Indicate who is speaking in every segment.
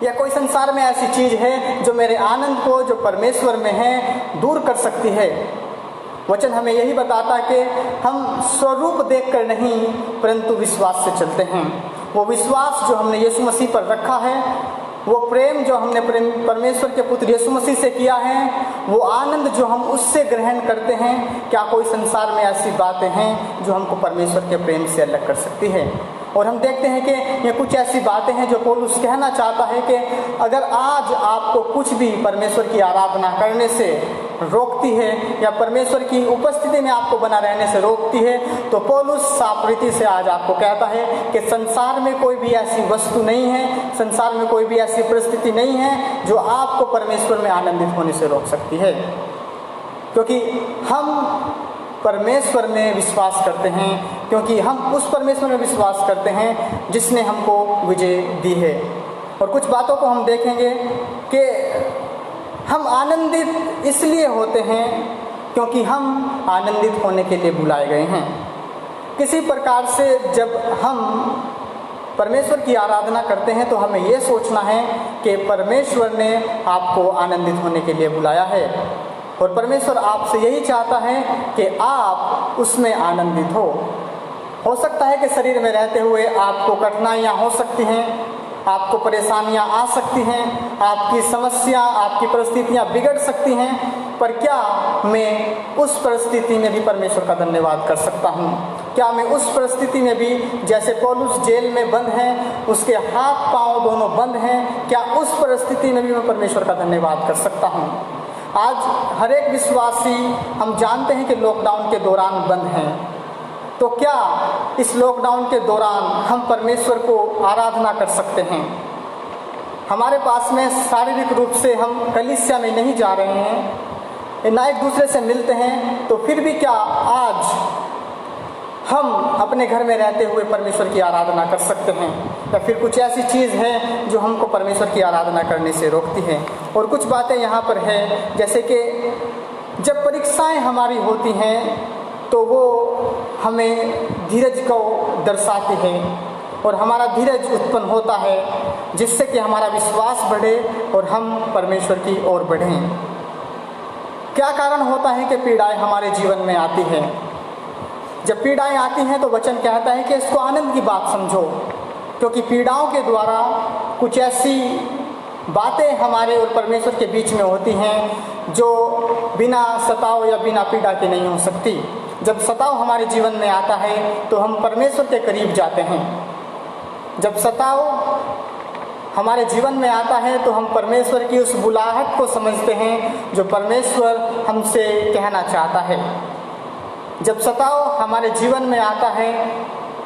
Speaker 1: या कोई संसार में ऐसी चीज़ है जो मेरे आनंद को जो परमेश्वर में है दूर कर सकती है। वचन हमें यही बताता है कि हम स्वरूप देखकर नहीं परंतु विश्वास से चलते हैं। वो विश्वास जो हमने यीशु मसीह पर रखा है, वो प्रेम जो हमने परमेश्वर के पुत्र यीशु मसीह से किया है, वो आनंद जो हम उससे ग्रहण करते हैं, क्या कोई संसार में ऐसी बातें हैं जो हमको परमेश्वर के प्रेम से अलग कर सकती है? और हम देखते हैं कि ये कुछ ऐसी बातें हैं जो पौलुस कहना चाहता है कि अगर आज आपको कुछ भी परमेश्वर की आराधना करने से रोकती है या परमेश्वर की उपस्थिति में आपको बना रहने से रोकती है, तो पौलुस साफ रीति से आज आपको कहता है कि संसार में कोई भी ऐसी वस्तु नहीं है, संसार में कोई भी ऐसी परिस्थिति नहीं है जो आपको परमेश्वर में आनंदित होने से रोक सकती है। क्योंकि हम परमेश्वर में विश्वास करते हैं, क्योंकि हम उस परमेश्वर में विश्वास करते हैं जिसने हमको विजय दी है। और कुछ बातों को हम देखेंगे कि हम आनंदित इसलिए होते हैं क्योंकि हम आनंदित होने के लिए बुलाए गए हैं। किसी प्रकार से जब हम परमेश्वर की आराधना करते हैं तो हमें यह सोचना है कि परमेश्वर ने आपको आनंदित होने के लिए बुलाया है और परमेश्वर आपसे यही चाहता है कि आप उसमें आनंदित हो सकता है कि शरीर में रहते हुए आपको कठिनाइयाँ हो सकती हैं, आपको परेशानियाँ आ सकती हैं, आपकी समस्या, आपकी परिस्थितियाँ बिगड़ सकती हैं, पर क्या मैं उस परिस्थिति में भी परमेश्वर का धन्यवाद कर सकता हूँ? क्या मैं उस परिस्थिति में भी, जैसे पौलुस जेल में बंद है, उसके हाथ पांव दोनों बंद हैं, क्या उस परिस्थिति में भी मैं परमेश्वर का धन्यवाद कर सकता हूँ? आज हर एक विश्वासी, हम जानते हैं कि लॉकडाउन के दौरान बंद हैं, तो क्या इस लॉकडाउन के दौरान हम परमेश्वर को आराधना कर सकते हैं? हमारे पास में शारीरिक रूप से हम कलीसिया में नहीं जा रहे हैं, ना एक दूसरे से मिलते हैं, तो फिर भी क्या आज हम अपने घर में रहते हुए परमेश्वर की आराधना कर सकते हैं? या फिर कुछ ऐसी चीज़ है जो हमको परमेश्वर की आराधना करने से रोकती है? और कुछ बातें यहाँ पर है, जैसे कि जब परीक्षाएं हमारी होती हैं तो वो हमें धीरज को दर्शाती है और हमारा धीरज उत्पन्न होता है, जिससे कि हमारा विश्वास बढ़े और हम परमेश्वर की ओर बढ़ें। क्या कारण होता है कि पीड़ाएं हमारे जीवन में आती हैं? जब पीड़ाएं आती हैं तो वचन कहता है कि इसको आनंद की बात समझो, क्योंकि पीड़ाओं के द्वारा कुछ ऐसी बातें हमारे और परमेश्वर के बीच में होती हैं जो बिना सताव या बिना पीड़ा के नहीं हो सकती। जब सताव हमारे जीवन में आता है तो हम परमेश्वर के करीब जाते हैं। जब सताव हमारे जीवन में आता है तो हम परमेश्वर की उस बुलाहट को समझते हैं जो परमेश्वर हमसे कहना चाहता है। जब सताव हमारे जीवन में आता है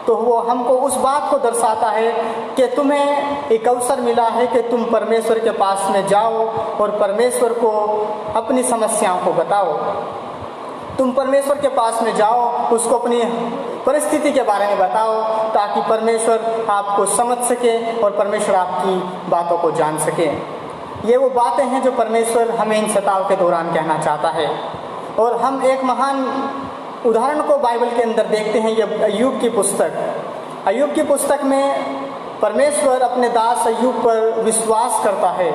Speaker 1: तो वो हमको उस बात को दर्शाता है कि तुम्हें एक अवसर मिला है कि तुम परमेश्वर के पास में जाओ और परमेश्वर को अपनी समस्याओं को बताओ। तुम परमेश्वर के पास में जाओ, उसको अपनी परिस्थिति के बारे में बताओ, ताकि परमेश्वर आपको समझ सके और परमेश्वर आपकी बातों को जान सके। ये वो बातें हैं जो परमेश्वर हमें इन सताव के दौरान कहना चाहता है। और हम एक महान उदाहरण को बाइबल के अंदर देखते हैं, ये अय्यूब की पुस्तक। अय्यूब की पुस्तक में परमेश्वर अपने दास अय्यूब पर विश्वास करता है,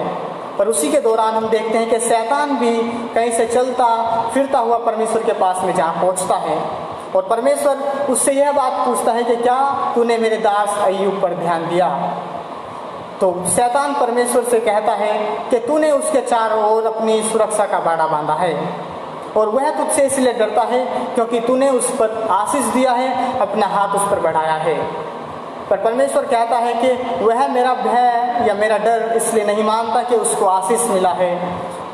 Speaker 1: पर उसी के दौरान हम देखते हैं कि शैतान भी कहीं से चलता फिरता हुआ परमेश्वर के पास में जहाँ पहुँचता है और परमेश्वर उससे यह बात पूछता है कि क्या तूने मेरे दास अय्यूब पर ध्यान दिया? तो शैतान परमेश्वर से कहता है कि तूने उसके चारों ओर अपनी सुरक्षा का बाड़ा बांधा है और वह तुझसे इसलिए डरता है क्योंकि तूने उस पर आशीष दिया है, अपना हाथ उस पर बढ़ाया है। पर परमेश्वर कहता है कि वह मेरा भय या मेरा डर इसलिए नहीं मानता कि उसको आशीष मिला है,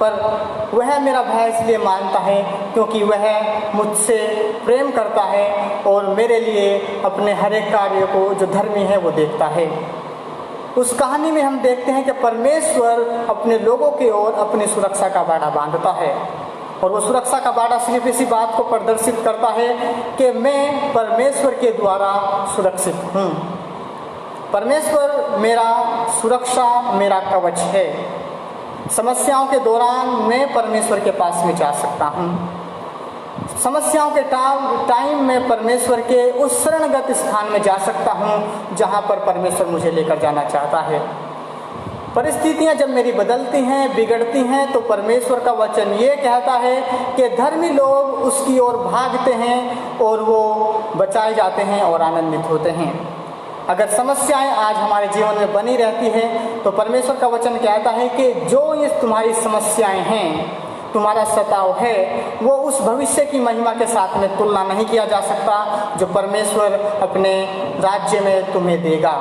Speaker 1: पर वह मेरा भय इसलिए मानता है क्योंकि वह मुझसे प्रेम करता है और मेरे लिए अपने हर एक कार्य को जो धर्मी है वो देखता है। उस कहानी में हम देखते हैं कि परमेश्वर अपने लोगों की ओर अपनी सुरक्षा का बाड़ा बांधता है और वो सुरक्षा का बाड़ा सिर्फ इसी बात को प्रदर्शित करता है कि मैं परमेश्वर के द्वारा सुरक्षित हूँ। परमेश्वर मेरा सुरक्षा, मेरा कवच है। समस्याओं के दौरान मैं परमेश्वर के पास में जा सकता हूँ। समस्याओं के टाइम में परमेश्वर के उस शरणगत स्थान में जा सकता हूँ जहाँ पर परमेश्वर मुझे लेकर जाना चाहता है। परिस्थितियां जब मेरी बदलती हैं, बिगड़ती हैं, तो परमेश्वर का वचन ये कहता है कि धर्मी लोग उसकी ओर भागते हैं और वो बचाए जाते हैं और आनंदित होते हैं। अगर समस्याएं आज हमारे जीवन में बनी रहती है तो परमेश्वर का वचन कहता है कि जो ये तुम्हारी समस्याएं हैं, तुम्हारा सताव है, वो उस भविष्य की महिमा के साथ में तुलना नहीं किया जा सकता जो परमेश्वर अपने राज्य में तुम्हें देगा।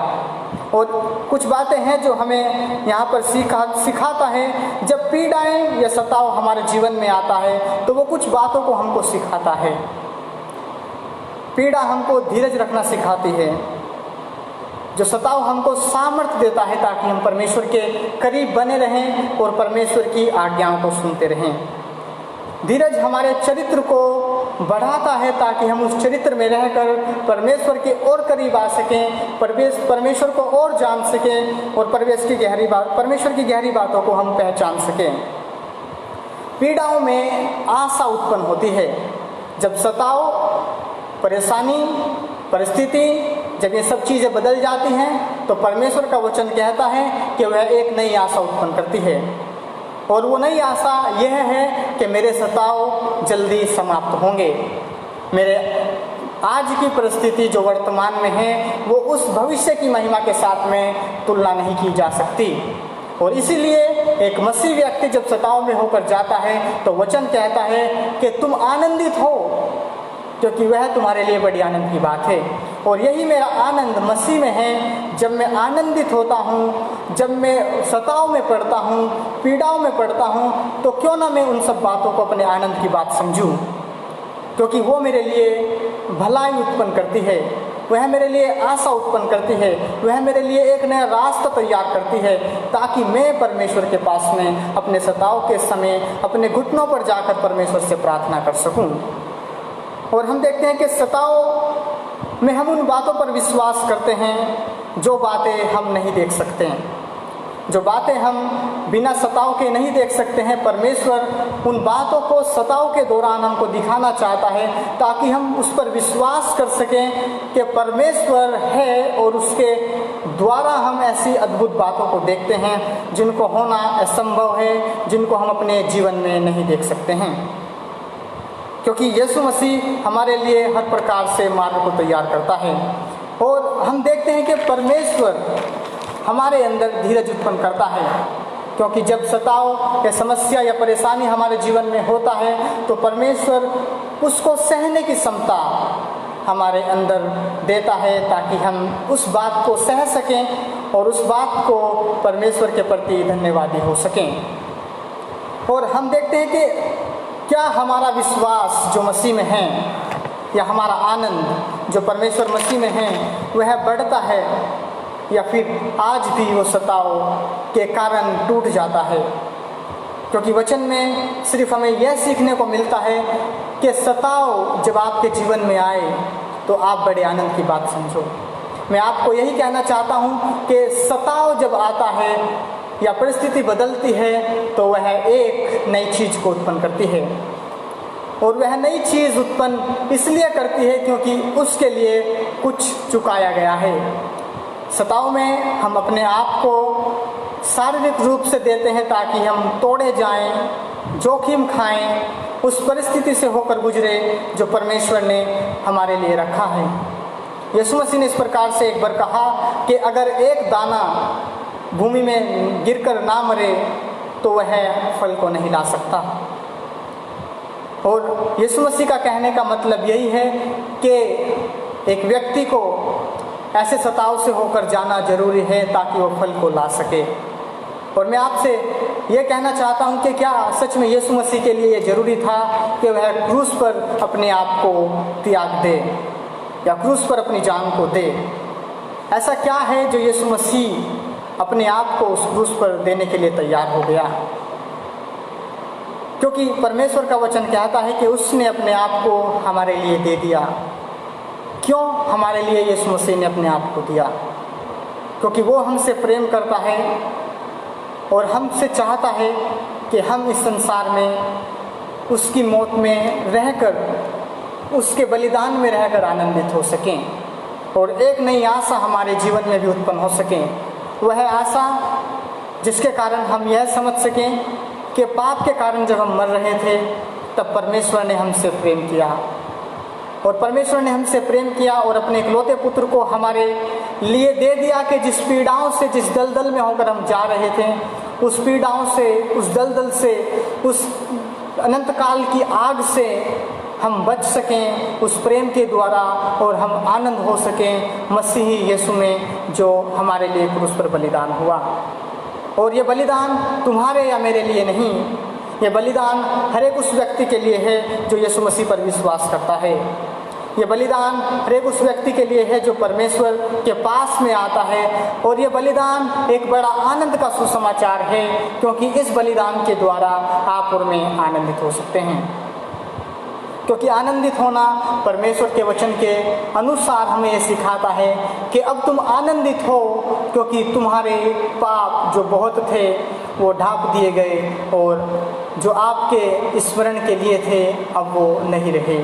Speaker 1: और कुछ बातें हैं जो हमें यहाँ पर सिखाता है। जब पीड़ाएं या सताव हमारे जीवन में आता है तो वो कुछ बातों को हमको सिखाता है। पीड़ा हमको धीरज रखना सिखाती है, जो सताव हमको सामर्थ्य देता है ताकि हम परमेश्वर के करीब बने रहें और परमेश्वर की आज्ञाओं को सुनते रहें। धीरज हमारे चरित्र को बढ़ाता है ताकि हम उस चरित्र में रहकर परमेश्वर के और करीब आ सकें, परमेश्वर को और जान सकें और परमेश्वर की गहरी बातों को हम पहचान सकें। पीड़ाओं में आशा उत्पन्न होती है। जब सताव, परेशानी, परिस्थिति, जब ये सब चीज़ें बदल जाती हैं तो परमेश्वर का वचन कहता है कि वह एक नई आशा उत्पन्न करती है। और वो नई आशा यह है कि मेरे सताव जल्दी समाप्त होंगे। मेरे आज की परिस्थिति जो वर्तमान में है वो उस भविष्य की महिमा के साथ में तुलना नहीं की जा सकती। और इसीलिए एक मसीह व्यक्ति जब सताव में होकर जाता है तो वचन कहता है कि तुम आनंदित हो, क्योंकि वह तुम्हारे लिए बड़ी आनंद की बात है। और यही मेरा आनंद मसीह में है। जब मैं आनंदित होता हूँ, जब मैं सताव में पड़ता हूँ, पीड़ाओं में पड़ता हूँ, तो क्यों ना मैं उन सब बातों को अपने आनंद की बात समझूँ, क्योंकि वो मेरे लिए भलाई उत्पन्न करती है, वह मेरे लिए आशा उत्पन्न करती है, वह मेरे लिए एक नया रास्ता तैयार करती है ताकि मैं परमेश्वर के पास में अपने सताव के समय अपने घुटनों पर जाकर परमेश्वर से प्रार्थना कर सकूँ। और हम देखते हैं कि सताव में हम उन बातों पर विश्वास करते हैं जो बातें हम नहीं देख सकते हैं, जो बातें हम बिना सताव के नहीं देख सकते हैं। परमेश्वर उन बातों को सताव के दौरान हमको दिखाना चाहता है ताकि हम उस पर विश्वास कर सकें कि परमेश्वर है और उसके द्वारा हम ऐसी अद्भुत बातों को देखते हैं जिनको होना असंभव है, जिनको हम अपने जीवन में नहीं देख सकते हैं। क्योंकि यीशु मसीह हमारे लिए हर प्रकार से मार्ग को तैयार करता है। और हम देखते हैं कि परमेश्वर हमारे अंदर धीरज उत्पन्न करता है, क्योंकि जब सताव या समस्या या परेशानी हमारे जीवन में होता है तो परमेश्वर उसको सहने की क्षमता हमारे अंदर देता है ताकि हम उस बात को सह सकें और उस बात को परमेश्वर के प्रति धन्यवादी हो सकें। और हम देखते हैं कि क्या हमारा विश्वास जो मसीह में है या हमारा आनंद जो परमेश्वर मसीह में है वह बढ़ता है या फिर आज भी वो सताव के कारण टूट जाता है। क्योंकि वचन में सिर्फ हमें यह सीखने को मिलता है कि सताव जब आपके जीवन में आए तो आप बड़े आनंद की बात समझो। मैं आपको यही कहना चाहता हूँ कि सताव जब आता है या परिस्थिति बदलती है तो वह एक नई चीज़ को उत्पन्न करती है। और वह नई चीज़ उत्पन्न इसलिए करती है क्योंकि उसके लिए कुछ चुकाया गया है। सताव में हम अपने आप को शारीरिक रूप से देते हैं ताकि हम तोड़े जाएं, जोखिम खाएं, उस परिस्थिति से होकर गुजरे जो परमेश्वर ने हमारे लिए रखा है। यीशु मसीह ने इस प्रकार से एक बार कहा कि अगर एक दाना भूमि में गिरकर ना मरे तो वह फल को नहीं ला सकता। और यीशु मसीह का कहने का मतलब यही है कि एक व्यक्ति को ऐसे सताव से होकर जाना जरूरी है ताकि वो फल को ला सके। और मैं आपसे ये कहना चाहता हूँ कि क्या सच में यीशु मसीह के लिए ये ज़रूरी था कि वह क्रूस पर अपने आप को त्याग दे या क्रूस पर अपनी जान को दे? ऐसा क्या है जो यीशु मसीह अपने आप को उस क्रूस पर देने के लिए तैयार हो गया? क्योंकि परमेश्वर का वचन कहता है कि उसने अपने आप को हमारे लिए दे दिया। क्यों हमारे लिए यीशु मसीह ने अपने आप को दिया? क्योंकि वो हमसे प्रेम करता है और हमसे चाहता है कि हम इस संसार में उसकी मौत में रहकर, उसके बलिदान में रहकर आनंदित हो सकें और एक नई आशा हमारे जीवन में भी उत्पन्न हो सकें। वह आशा जिसके कारण हम यह समझ सकें कि पाप के कारण जब हम मर रहे थे तब परमेश्वर ने हमसे प्रेम किया, और परमेश्वर ने हमसे प्रेम किया और अपने इकलौते पुत्र को हमारे लिए दे दिया कि जिस पीड़ाओं से, जिस दलदल में होकर हम जा रहे थे, उस पीड़ाओं से, उस दलदल से, उस अनंत काल की आग से हम बच सकें उस प्रेम के द्वारा, और हम आनंद हो सकें मसीही यीशु में जो हमारे लिए क्रूस पर बलिदान हुआ। और ये बलिदान तुम्हारे या मेरे लिए नहीं, ये बलिदान हर एक उस व्यक्ति के लिए है जो यीशु मसीह पर विश्वास करता है। ये बलिदान हर एक उस व्यक्ति के लिए है जो परमेश्वर के पास में आता है, और ये बलिदान एक बड़ा आनंद का सुसमाचार है, क्योंकि इस बलिदान के द्वारा आप और मैं आनंदित हो सकते हैं। क्योंकि आनंदित होना परमेश्वर के वचन के अनुसार हमें ये सिखाता है कि अब तुम आनंदित हो, क्योंकि तुम्हारे पाप जो बहुत थे वो ढाँप दिए गए, और जो आपके स्मरण के लिए थे अब वो नहीं रहे।